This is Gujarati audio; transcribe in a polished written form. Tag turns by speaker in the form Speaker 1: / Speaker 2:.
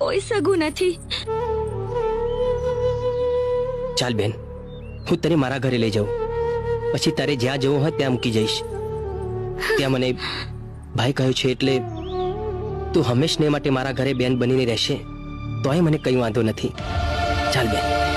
Speaker 1: કોઈ સગું નથી.
Speaker 2: ચાલ બેન, હું તને મારા ઘરે લઈ જાઉં, પછી તારે જ્યાં જવું હોય ત્યાં મૂકી જઈશ. ત્યાં મને ભાઈ કહ્યું છે એટલે તું હંમેશને માટે મારા ઘરે બેન બનીને રહેશે, તોય મને કંઈ વાંધો નથી. ચાલ બેન.